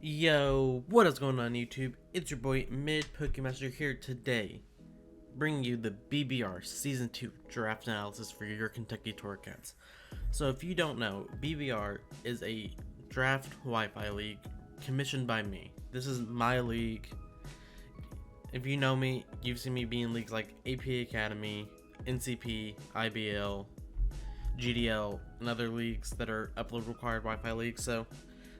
Yo, what is going on YouTube? It's your boy Mid Pokemaster here today, bringing you the BBR Season 2 Draft Analysis for your Kentucky Torracats. So if you don't know, BBR is a draft Wi-Fi league commissioned by me. This is my league. If you know me, you've seen me be in leagues like APA Academy, NCP, IBL, GDL, and other leagues that are upload required Wi-Fi leagues. So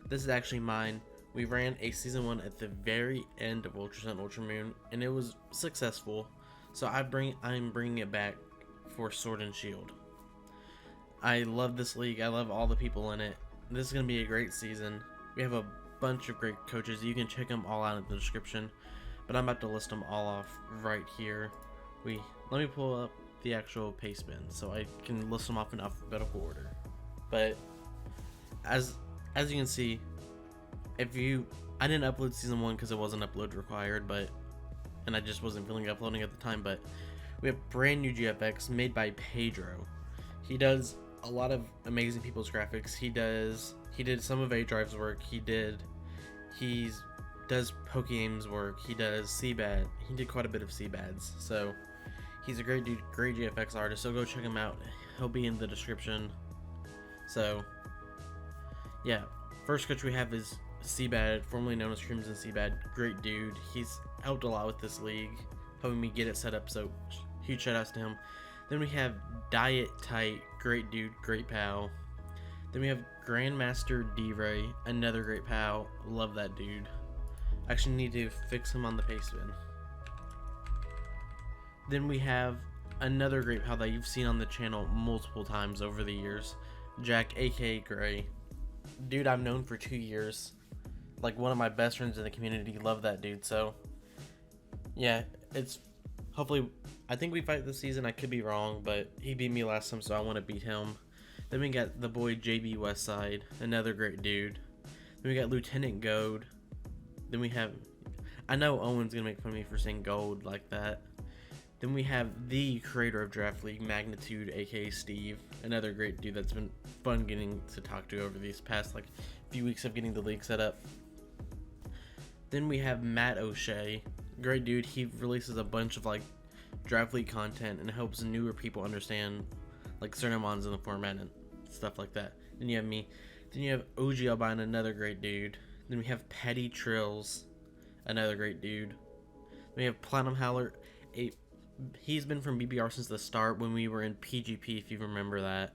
this is actually mine. We ran a season 1 at the very end of Ultra Sun Ultra Moon, and it was successful. So I'm bringing it back for Sword and Shield. I love this league. I love all the people in it. This is gonna be a great season. We have a bunch of great coaches. You can check them all out in the description, but I'm about to list them all off right here. Let me pull up the actual pace bin so I can list them off in alphabetical order. But as you can see, I didn't upload season 1 because it wasn't upload required, and I just wasn't feeling uploading at the time, but we have brand new GFX made by Pedro. He does a lot of amazing people's graphics. He did some of A-Drive's work. He does Pokeaim's work. He does CBAD. He did quite a bit of CBADs. So he's a great dude, great GFX artist. So go check him out. He'll be in the description. So yeah, first coach we have is CBAD, formerly known as Crimson CBAD. Great dude. He's helped a lot with this league, helping me get it set up, so huge shout outs to him. Then we have Diet Tight, great dude, great pal. Then we have Grandmaster D-Ray, another great pal, love that dude. Actually need to fix him on the pace bin. Then we have another great pal that you've seen on the channel multiple times over the years, Jack aka Gray. Dude I've known for 2 years, like one of my best friends in the community. Love that dude. So yeah, it's hopefully, I think we fight this season. I could be wrong, but he beat me last time, so I want to beat him. Then we got the boy JB Westside, another great dude. Then we got Lieutenant Gold. Then we have, I know Owen's gonna make fun of me for saying gold like that. Then we have the creator of Draft League, Magnitude, aka Steve, another great dude that's been fun getting to talk to over these past few weeks of getting the league set up. Then we have Matt O'Shea, great dude. He releases a bunch of Draft League content and helps newer people understand certain mons in the format and stuff like that. Then you have me. Then you have OG Albine, another great dude. Then we have Petty Trills, another great dude. Then we have Platinum Howler. He's been from BBR since the start when we were in PGP, if you remember that.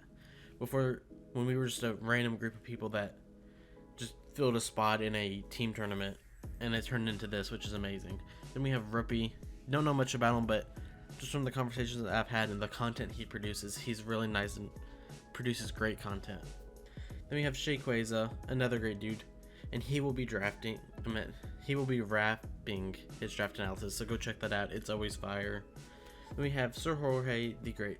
Before, when we were just a random group of people that just filled a spot in a team tournament, and it turned into this, which is amazing. Then we have Ruppy. Don't know much about him, but just from the conversations that I've had and the content he produces, he's really nice and produces great content. Then we have Shayquaza, another great dude, and he will be wrapping his draft analysis, so go check that out. It's always fire. Then we have Sir Jorge the Great,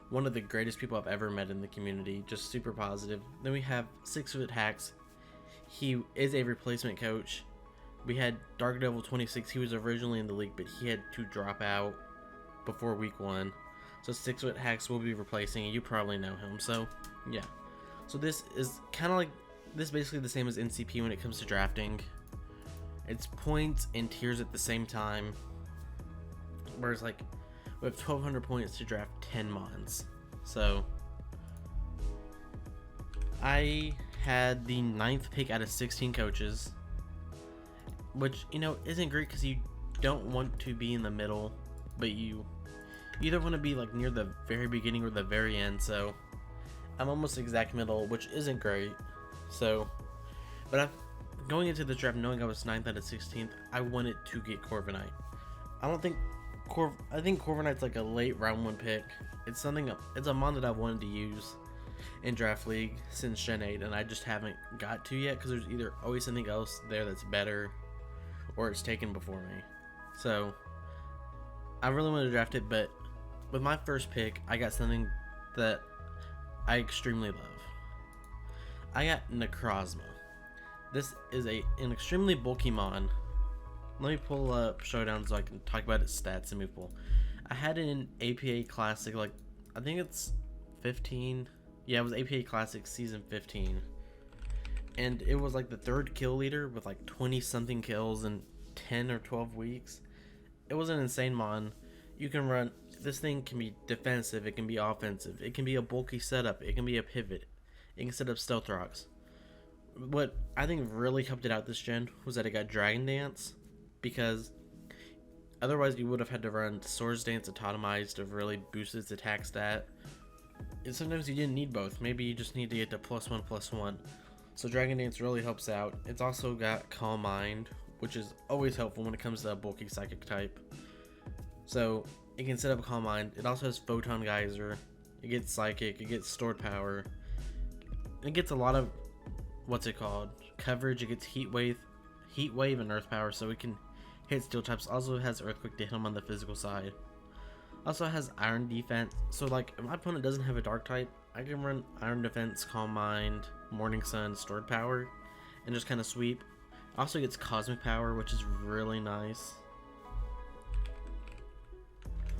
one of the greatest people I've ever met in the community, just super positive. Then we have 6 Foot Hacks. He is a replacement coach. We had Dark Devil 26. He was originally in the league, but he had to drop out before week 1. So 6 Foot Hacks will be replacing, and you probably know him. So yeah. So this is basically the same as NCP when it comes to drafting. It's points and tiers at the same time. Whereas we have 1,200 points to draft 10 mons. So I had the 9th pick out of 16 coaches, which isn't great because you don't want to be in the middle, but you either want to be near the very beginning or the very end. So I'm almost exact middle, which isn't great. So, but going into the draft knowing I was 9th out of 16th, I wanted to get Corviknight. I think Corviknight's a late round 1 pick. It's a mon that I've wanted to use in Draft League since Gen 8, and I just haven't got to yet because there's either always something else there that's better, or it's taken before me. So I really wanted to draft it, but with my first pick, I got something that I extremely love. I got Necrozma. This is an extremely bulky mon. Let me pull up Showdown so I can talk about its stats and move pool. I had it in APA Classic, I think it's 15. Yeah, it was APA Classic Season 15. and it was like the 3rd kill leader with like 20 something kills in 10 or 12 weeks. It was an insane mon. You can run, this thing can be defensive, it can be offensive, it can be a bulky setup, it can be a pivot, it can set up stealth rocks. What I think really helped it out this gen was that it got Dragon Dance, because otherwise you would have had to run Swords Dance Autotomized to really boost its attack stat. And sometimes you didn't need both, maybe you just need to get to +1/+1. So Dragon Dance really helps out. It's also got Calm Mind, which is always helpful when it comes to a bulky psychic type. So it can set up Calm Mind. It also has Photon Geyser. It gets Psychic. It gets Stored Power. It gets a lot of coverage. It gets Heat Wave, and Earth Power, so it can hit Steel types. Also has Earthquake to hit them on the physical side. Also has Iron Defense. So like if my opponent doesn't have a Dark type, I can run Iron Defense, Calm Mind, Morning Sun, Stored Power, and just kind of sweep. Also gets Cosmic Power, which is really nice.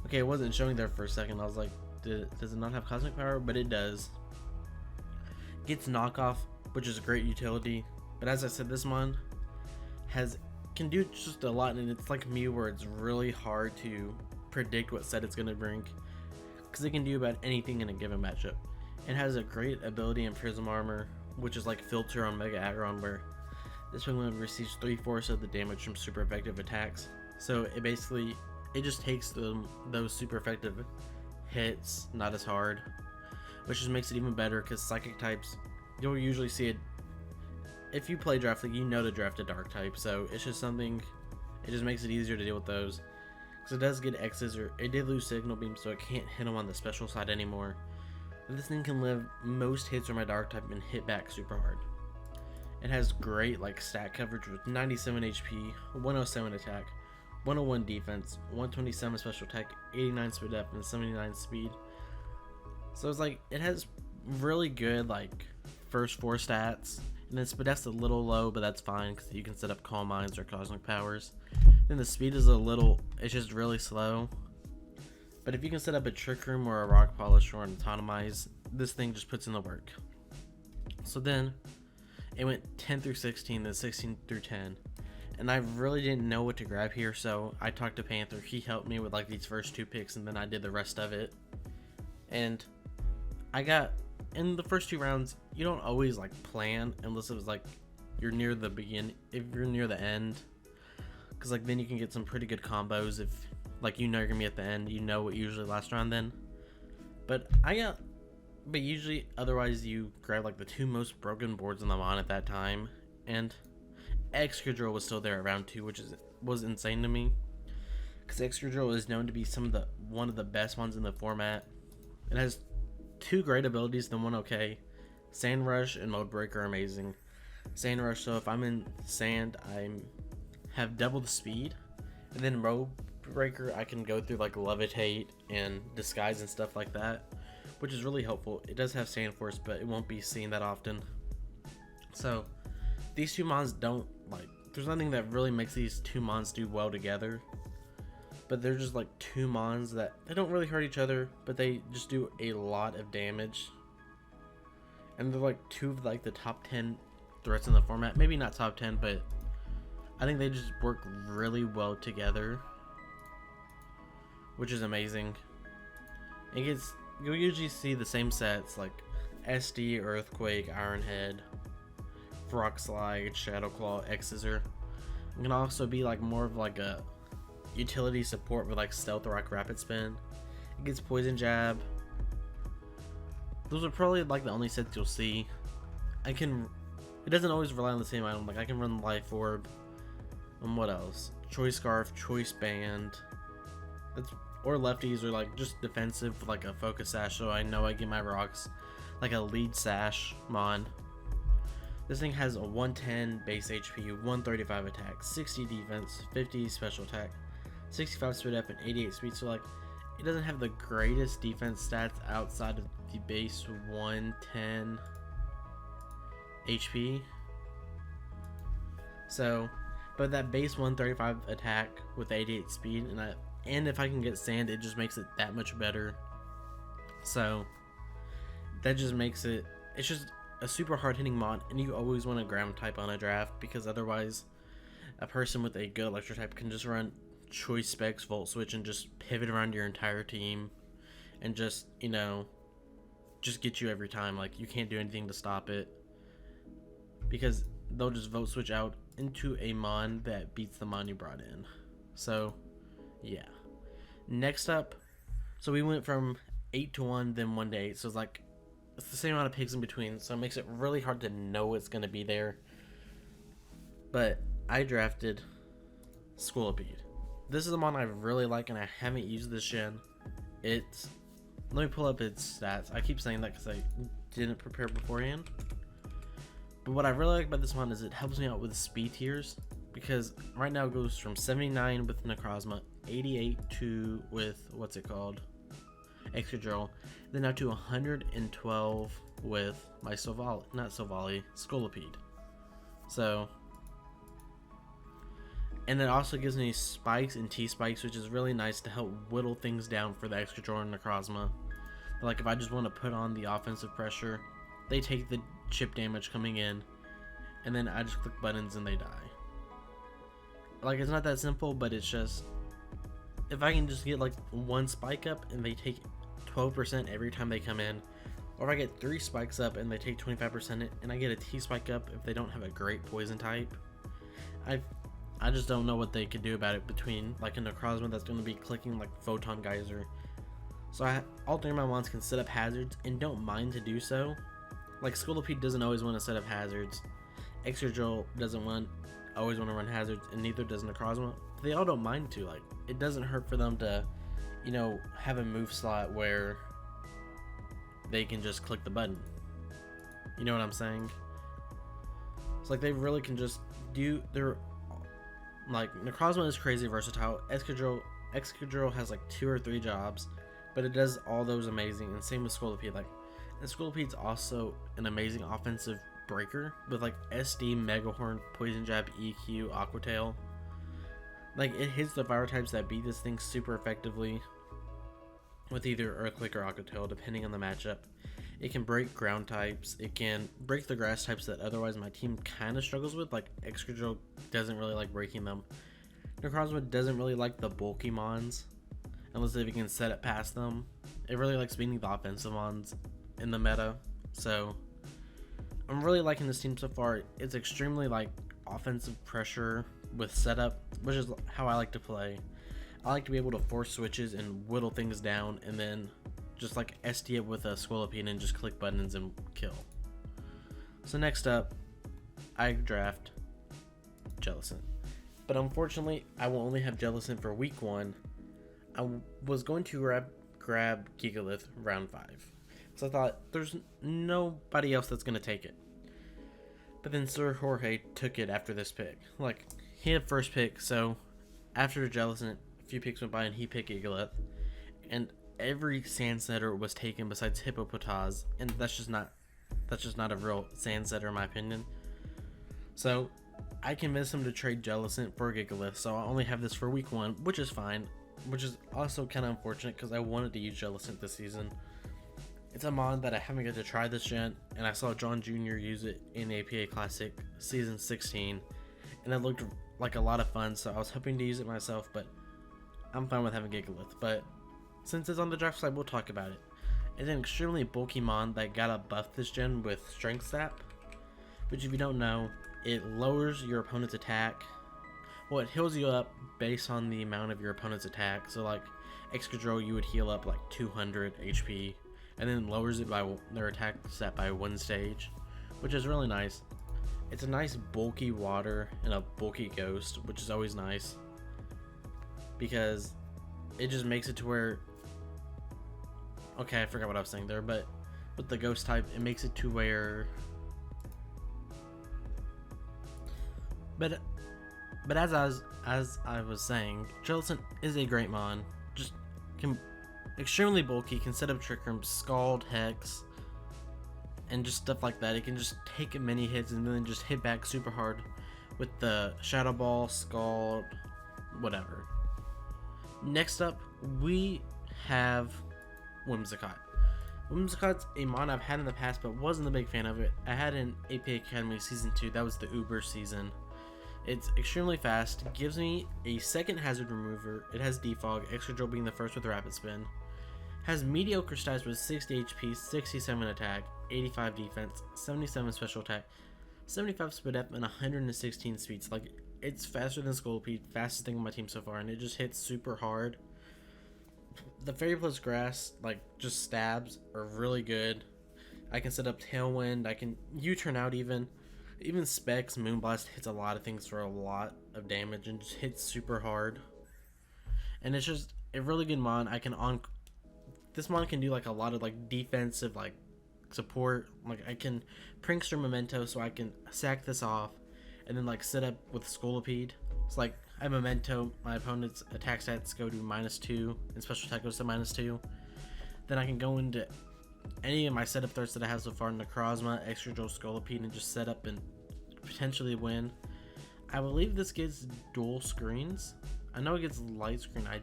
Okay, it wasn't showing there for a second. I was like, does it not have Cosmic Power? But it does. Gets Knockoff, which is a great utility. But as I said, this mon can do just a lot, and it's like Mew where it's really hard to predict what set it's going to bring, because it can do about anything in a given matchup. It has a great ability in Prism Armor, which is like Filter on Mega Aggron, where this Pokemon receives 3/4 of the damage from super effective attacks. So it just takes those super effective hits not as hard, which just makes it even better, because Psychic types, you'll usually see it if you play Draft League, you know to draft a Dark type, so it's just something, it just makes it easier to deal with those. Because it does get X's, or it did lose Signal Beam, so it can't hit them on the special side anymore. But this thing can live most hits from my Dark type and hit back super hard. It has great like stat coverage with 97 HP, 107 attack, 101 defense, 127 special attack, 89 speed depth, and 79 speed. So it's like, it has really good like first 4 stats, and then speed depth's a little low, but that's fine because you can set up Calm Minds or Cosmic Powers. Then the speed is it's just really slow. But if you can set up a Trick Room or a Rock Polish or an Autotomize, this thing just puts in the work. So then it went 10 through 16, then 16 through 10. And I really didn't know what to grab here, so I talked to Panther. He helped me with like these first 2 picks, and then I did the rest of it. And I got, in the first 2 rounds, you don't always like plan unless it was like you're near the if you're near the end. Because like then you can get some pretty good combos if like you know you're gonna be at the end, you know what usually last round then. But usually otherwise you grab like the 2 most broken boards in the mon at that time, and Excadrill was still there at round 2, which was insane to me, because Excadrill is known to be one of the best ones in the format. It has 2 great abilities, then 1 okay. Sand Rush and Mode Breaker are amazing. Sand Rush, so if I'm in sand, I have double the speed, and then Mode Breaker, I can go through like Levitate and Disguise and stuff like that, which is really helpful. It does have Sand Force, but it won't be seen that often. So these 2 mons don't like, there's nothing that really makes these 2 mons do well together, but they're just like 2 mons that they don't really hurt each other, but they just do a lot of damage. And they're like 2 of like the top 10 threats in the format. Maybe not top 10, but I think they just work really well together, which is amazing. You'll usually see the same sets like SD, Earthquake, Iron Head, Rock Slide, Shadow Claw, X-Scissor. It can also be like more of like a utility support with like Stealth Rock, Rapid Spin. It gets Poison Jab. Those are probably like the only sets you'll see. It doesn't always rely on the same item. Like I can run Life Orb. And what else? Choice Scarf, Choice Band. Or lefties, or like just defensive with like a Focus Sash, so I know I get my rocks. Like a Lead Sash mon. This thing has a 110 base HP, 135 attack, 60 defense, 50 special attack, 65 speed up, and 88 speed. So like, it doesn't have the greatest defense stats outside of the base 110 HP. So, but that base 135 attack with 88 speed, and if I can get sand, it just makes it that much better. So that just makes it. a super hard hitting mon, and you always want a ground type on a draft, because otherwise a person with a good electric type can just run choice specs, volt switch, and just pivot around your entire team and just, you know, just get you every time. Like, you can't do anything to stop it, because they'll just vote switch out into a mon that beats the mon you brought in. So yeah. Next up, so we went from 8 to 1, then 1 to 8, so it's the same amount of picks in between, so it makes it really hard to know what's going to be there. But I drafted Scolipede. This is a mon I really like, and I haven't used this gen. It's, let me pull up its stats. I keep saying that because I didn't prepare beforehand. But what I really like about this mon is it helps me out with speed tiers, because right now it goes from 79 with Necrozma, 88 to with what's it called, Excadrill, then now to 112 with my Scolipede. So, and it also gives me spikes and T-spikes, which is really nice to help whittle things down for the Excadrill and Necrozma. Like, if I just want to put on the offensive pressure, they take the chip damage coming in, and then I just click buttons and they die. Like, it's not that simple, but it's just, if I can just get like one spike up and they take 12% every time they come in, or if I get 3 spikes up and they take 25% and I get a T spike up if they don't have a great poison type, I just don't know what they could do about it, between like a Necrozma that's going to be clicking like Photon Geyser. So all 3 of my mons can set up hazards and don't mind to do so. Like, Scolipede doesn't always want to set up hazards, Excadrill doesn't always want to run hazards, and neither does Necrozma. They all don't mind to. Like, it doesn't hurt for them to, you know, have a move slot where they can just click the button. You know what I'm saying? It's like they really can just do their, like, Necrozma is crazy versatile. Excadrill has like 2 or 3 jobs, but it does all those amazing, and same with Scolipede. Like, and Scolipede's also an amazing offensive breaker with like SD, Megahorn, Poison Jab, EQ, Aqua Tail. Like, it hits the fire types that beat this thing super effectively with either Earthquake or Aqua Tail, depending on the matchup. It can break ground types, it can break the grass types that otherwise my team kind of struggles with. Like, Excadrill doesn't really like breaking them. Necrozma doesn't really like the bulky mons, unless if you can set it past them. It really likes beating the offensive mons in the meta. So I'm really liking this team so far. It's extremely like offensive pressure with setup, which is how I like to play. I like to be able to force switches and whittle things down, and then just like SD it with a Scolipede and just click buttons and kill. So next up, I draft Jellison. But unfortunately, I will only have Jellison for week 1. I was going to grab Gigalith round 5. So I thought, there's nobody else that's going to take it. But then Sir Jorge took it after this pick. Like, he had first pick, so after Jellison, a few picks went by and he picked Gigalith. And every sand setter was taken besides Hippopotaz, and that's just not a real sand setter in my opinion. So I convinced him to trade Jellison for Gigalith, so I only have this for week 1, which is fine, which is also kind of unfortunate because I wanted to use Jellison this season. It's a mod that I haven't got to try this gen, and I saw John Jr. use it in APA Classic Season 16, and it looked like a lot of fun, so I was hoping to use it myself, but I'm fine with having Gigalith. But since it's on the draft side, we'll talk about it. It's an extremely bulky mod that got a buff this gen with Strength Sap, which if you don't know, it lowers your opponent's attack. Well, it heals you up based on the amount of your opponent's attack. So like Excadrill, you would heal up like 200 HP, and then lowers it by their attack stat by 1 stage, which is really nice. It's a nice bulky water and a bulky ghost, which is always nice because it just makes it to where, okay, I forgot what I was saying there, but with the ghost type, it makes it to where, but as I was saying, Jellison is a great mon. Just extremely bulky, can set up Trick Room, Scald, Hex, and just stuff like that. It can just take many hits and then just hit back super hard with the Shadow Ball, Scald, whatever. Next up, we have Whimsicott. Whimsicott's a mon I've had in the past, but wasn't a big fan of it. I had it in AP Academy Season 2, that was the Uber season. It's extremely fast, gives me a second hazard remover, it has defog, Excadrill being the first with rapid spin. Has mediocre stats with 60 HP, 67 attack, 85 defense, 77 special attack, 75 speed up, and 116 speeds. Like, it's faster than Scolipede, fastest thing on my team so far, and it just hits super hard. The Fairy plus Grass, like, just stabs are really good. I can set up Tailwind, I can U-turn out even. Even Specs, Moonblast hits a lot of things for a lot of damage and just hits super hard. And it's just a really good mon. This mon can do like a lot of like defensive like support. Like I can Prankster Memento so I can sack this off and then like set up with Scolipede. It's like I have Memento, my opponent's attack stats go to -2 and special attack goes to -2. Then I can go into any of my setup threats that I have so far, Necrozma, Excadrill, Scolipede, and just set up and potentially win. I believe this gets dual screens. I know it gets light screen. I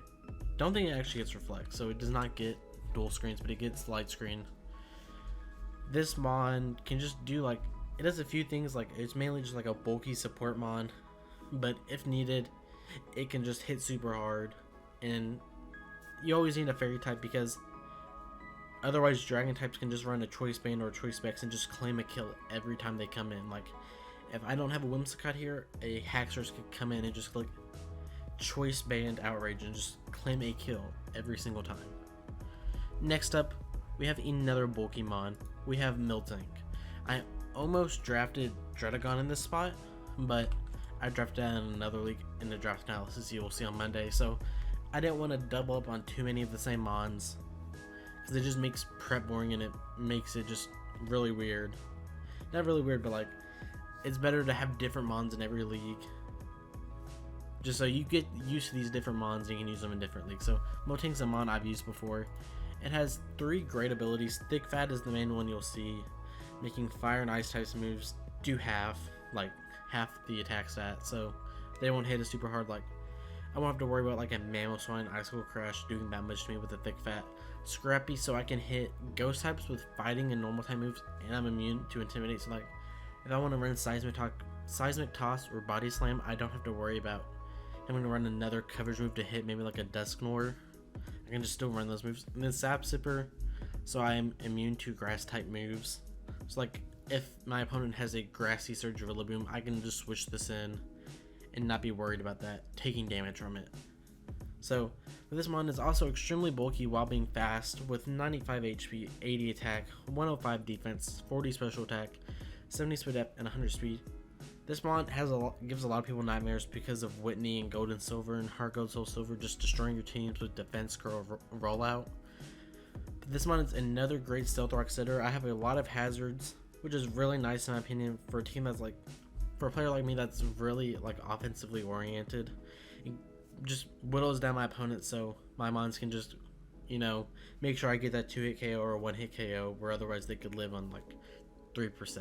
don't think it actually gets reflect, so it does not get dual screens, but it gets light screen. This mon can just do like, it does a few things, like it's mainly just like a bulky support mon, but if needed, it can just hit super hard. And you always need a fairy type because otherwise, dragon types can just run a choice band or a choice specs and just claim a kill every time they come in. Like, if I don't have a Whimsicott here, a Haxorus could come in and just click choice band outrage and just claim a kill every single time. Next up, we have another bulky mon. We have Miltank. I almost drafted Dredagon in this spot, but I drafted out in another league in the draft analysis you will see on Monday, so I didn't want to double up on too many of the same mons. Because it just makes prep boring and it makes it just really weird. Not really weird, but like, it's better to have different mons in every league. Just so you get used to these different mons and you can use them in different leagues. So, Miltank's a mon I've used before. It has 3 great abilities. Thick Fat is the main one you'll see. Making fire and ice types moves do half the attack stat. So, they won't hit it super hard. Like, I won't have to worry about like a Mamoswine, Icicle Crash doing that much to me with a Thick Fat. Scrappy so I can hit ghost types with fighting and normal type moves, and I'm immune to intimidate. So like, if I want to run seismic toss or body slam, I don't have to worry about having to run another coverage move to hit maybe like a Dusknoir. I can just still run those moves. And then Sap Sipper, so I am immune to grass type moves. So like, if my opponent has a Grassy Surge or Rillaboom, I can just switch this in and not be worried about that taking damage from it. So, this mon is also extremely bulky while being fast with 95 HP, 80 attack, 105 defense, 40 special attack, 70 speed up, and 100 speed. This mon gives a lot of people nightmares because of Whitney and Gold and Silver and Heart Gold Soul Silver just destroying your teams with defense curl rollout. But this mon is another great stealth rock setter. I have a lot of hazards, which is really nice in my opinion for a team that's like, for a player like me that's really like offensively oriented. It just whittles down my opponent so my mons can just, you know, make sure I get that 2-hit KO or a 1-hit KO where otherwise they could live on like 3%.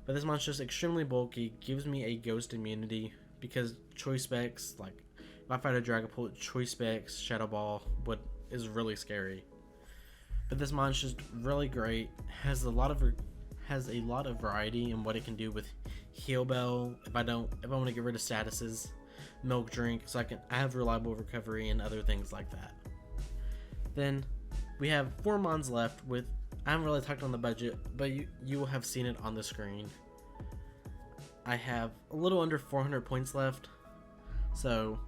But this mon's just extremely bulky, gives me a ghost immunity because choice specs, like if I fight a Dragapult, choice specs, Shadow Ball is really scary. But this mon's just really great, has a lot of variety in what it can do with Heal Bell if I want to get rid of statuses, Milk Drink, so I have reliable recovery and other things like that. Then we have 4 mons left with, I haven't really talked on the budget, but you will have seen it on the screen. I have a little under 400 points left, so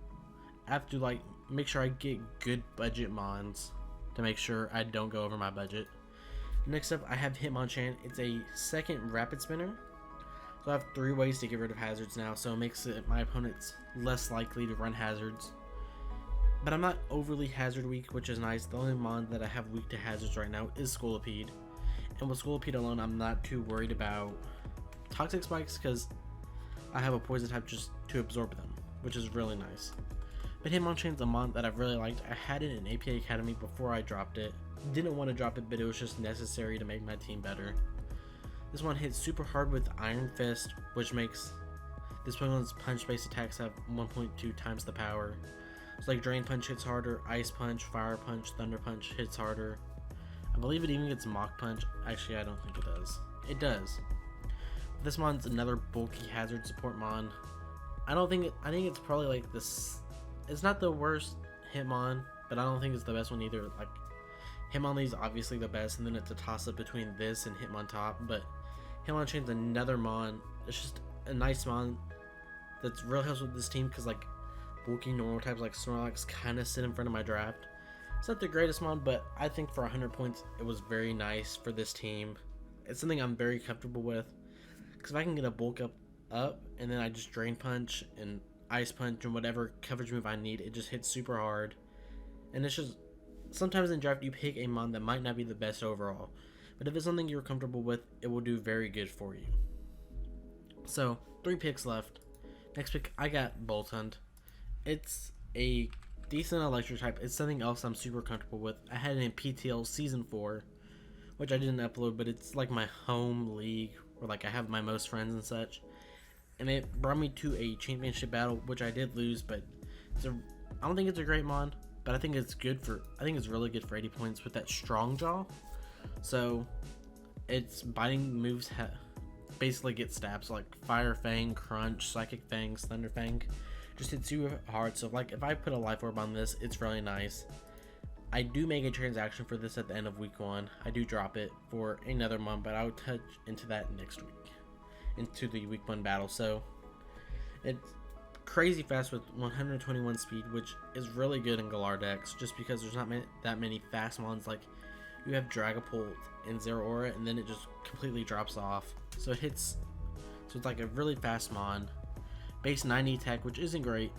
I have to like make sure I get good budget mons to make sure I don't go over my budget. Next up, I have Hitmonchan. It's a second rapid spinner, so I have 3 ways to get rid of hazards now, so it makes my opponents less likely to run hazards. But I'm not overly hazard weak, which is nice. The only mon that I have weak to hazards right now is Scolipede. And with Scolipede alone, I'm not too worried about Toxic Spikes because I have a poison type just to absorb them, which is really nice. But Hitmonchan's a mon that I've really liked. I had it in APA Academy before I dropped it. Didn't want to drop it, but it was just necessary to make my team better. This one hits super hard with Iron Fist, which makes this Pokemon's punch-based attacks have 1.2 times the power. It's like Drain Punch hits harder, Ice Punch, Fire Punch, Thunder Punch hits harder. I believe it even gets Mach Punch. Actually, I don't think it does. It does. This mon's another bulky hazard support mon. I think it's probably like this. It's not the worst Hitmon, but I don't think it's the best one either. Like, Hitmonlee's obviously the best, and then it's a toss up between this and Hitmontop. But Hitmonchain's another mon. It's just a nice mon that's really helps with this team because like bulky normal types like Snorlax kind of sit in front of my draft. It's not the greatest mon, but I think for 100 points it was very nice for this team. It's something I'm very comfortable with because if I can get a bulk up and then I just Drain Punch and Ice Punch and whatever coverage move I need, it just hits super hard. And it's just sometimes in draft you pick a mon that might not be the best overall, but if it's something you're comfortable with, it will do very good for you. So 3 picks left. Next pick, I got Bolton. It's a decent electric type. It's something else I'm super comfortable with. I had it in PTL Season 4, which I didn't upload, but it's like my home league where like I have my most friends and such. And it brought me to a championship battle, which I did lose, but I don't think it's a great mon, but I think it's really good for 80 points with that strong jaw. So its biting moves basically get stabs like Fire Fang, Crunch, Psychic Fangs, Thunder Fang. Just hit super hard. So like if I put a life orb on this, it's really nice. I do make a transaction for this at the end of week 1. I do drop it for another mon, but I'll touch into that next week, into the week 1 battle. So it's crazy fast with 121 speed, which is really good in Galar decks, just because there's not that many fast mons. Like you have Dragapult and Zeraora, and then it just completely drops off. So it's like a really fast mon. Base 90 attack, which isn't great,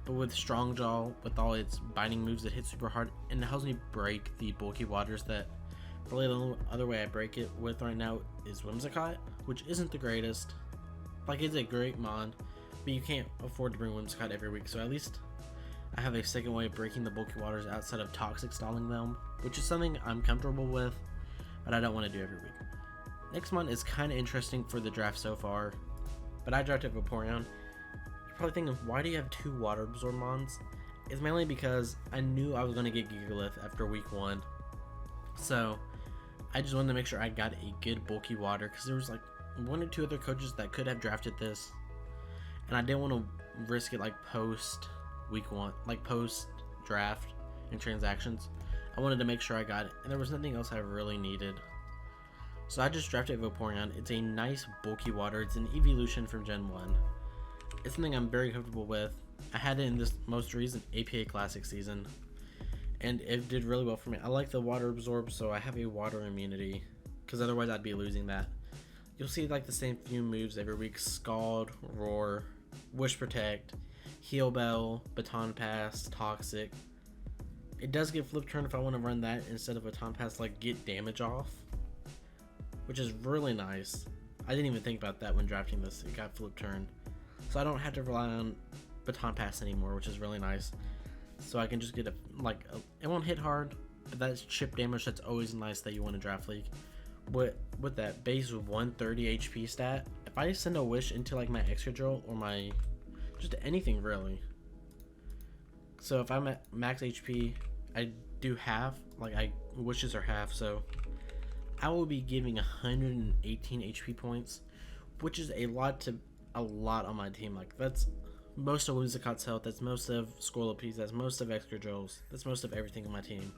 but with Strong Jaw, with all its biting moves, it hits super hard, and it helps me break the bulky waters that really the only other way I break it with right now is Whimsicott, which isn't the greatest. Like, it's a great mon, but you can't afford to bring Whimsicott every week, so at least I have a second way of breaking the bulky waters outside of Toxic Stalling them, which is something I'm comfortable with, but I don't want to do every week. Next mon is kind of interesting for the draft so far, but I drafted Vaporeon. You're probably thinking, why do you have 2 Water Absorb mons? It's mainly because I knew I was going to get Gigalith after week 1, so I just wanted to make sure I got a good bulky water, because there was like 1 or 2 other coaches that could have drafted this, and I didn't want to risk it like post week 1, like post draft and transactions. I wanted to make sure I got it, and there was nothing else I really needed. So I just drafted Vaporeon. It's a nice bulky water. It's an evolution from Gen 1. It's something I'm very comfortable with. I had it in this most recent APA Classic season, and it did really well for me. I like the water absorb, so I have a water immunity, because otherwise I'd be losing that. You'll see like the same few moves every week: Scald, Roar, Wish Protect, Heal Bell, Baton Pass, Toxic. It does get Flip Turn if I want to run that instead of Baton Pass, like get damage off, which is really nice. I didn't even think about that when drafting this. It got Flip Turn, so I don't have to rely on Baton Pass anymore, which is really nice. So I can just get it won't hit hard, but that's chip damage. That's always nice that you want to draft league. With that base 130 HP stat, if I send a Wish into like my Excadrill or my just anything really. So if I'm at max HP, I do half, like wishes are half, so I will be giving 118 HP points, which is a lot on my team. Like that's most of Whimsicott's health, that's most of Scolipede, that's most of Excadrills, that's most of everything on my team.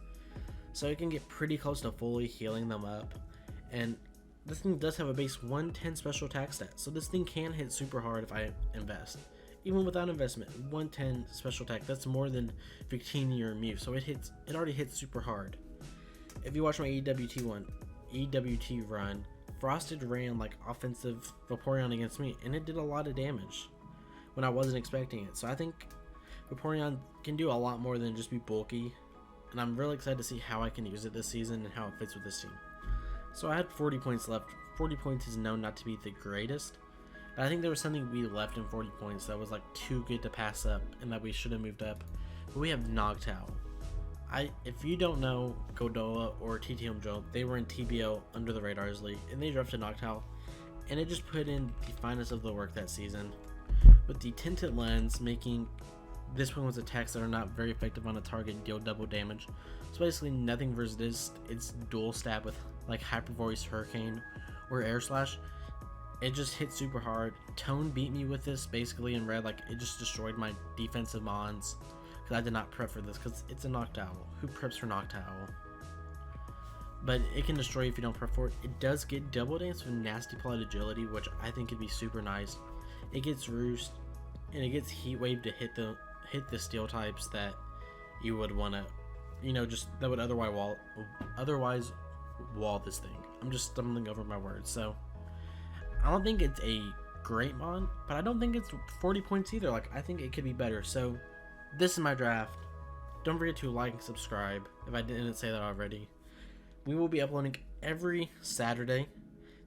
So it can get pretty close to fully healing them up. And this thing does have a base 110 special attack stat, so this thing can hit super hard if I invest. Even without investment, 110 special attack, that's more than Victini or Mew, so it already hits super hard. If you watch my EWT run, Frosted ran like offensive Vaporeon against me, and it did a lot of damage when I wasn't expecting it. So I think Vaporeon can do a lot more than just be bulky, and I'm really excited to see how I can use it this season and how it fits with this team. So I had 40 points left. 40 points is known not to be the greatest, but I think there was something we left in 40 points that was like too good to pass up and that we should have moved up. But we have Noctowl. If you don't know Godola or TTM Joe, they were in TBL Under the Radars League, and they drafted Noctowl, and it just put in the finest of the work that season, with the tinted lens making This one was attacks that are not very effective on a target and deal double damage. So basically nothing resist its dual stab with like Hyper Voice, Hurricane, or Air Slash. It just hit super hard. Tone beat me with this basically in red. Like, it just destroyed my defensive mons because I did not prep for this because it's a Noctowl. Who preps for Noctowl? But it can destroy you if you don't prep for it. It does get double dance with Nasty Plot Agility, which I think could be super nice. It gets Roost and it gets Heat Wave to hit the steel types that you would want to, you know, just that would otherwise wall this thing. I'm just stumbling over my words. So I don't think it's a great mon, but I don't think it's 40 points either. Like, I think it could be better. So this is my draft. Don't forget to like and subscribe if I didn't say that already. We will be uploading every Saturday.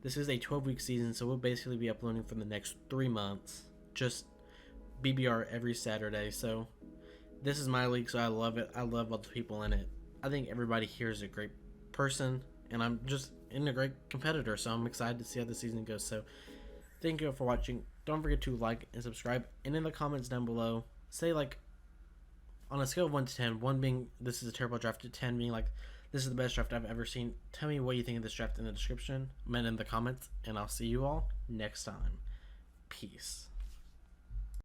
This is a 12-week season, so we'll basically be uploading for the next 3 months. Just BBR every Saturday. So this is my league, so I love it. I love all the people in it. I think everybody here is a great person, and I'm just a great competitor, so I'm excited to see how the season goes. So thank you for watching. Don't forget to like and subscribe, and in the comments down below, say, like, on a scale of 1 to 10, 1 being this is a terrible draft, to 10 being like this is the best draft I've ever seen. Tell me what you think of this draft in the description and in the comments, and I'll see you all next time. Peace.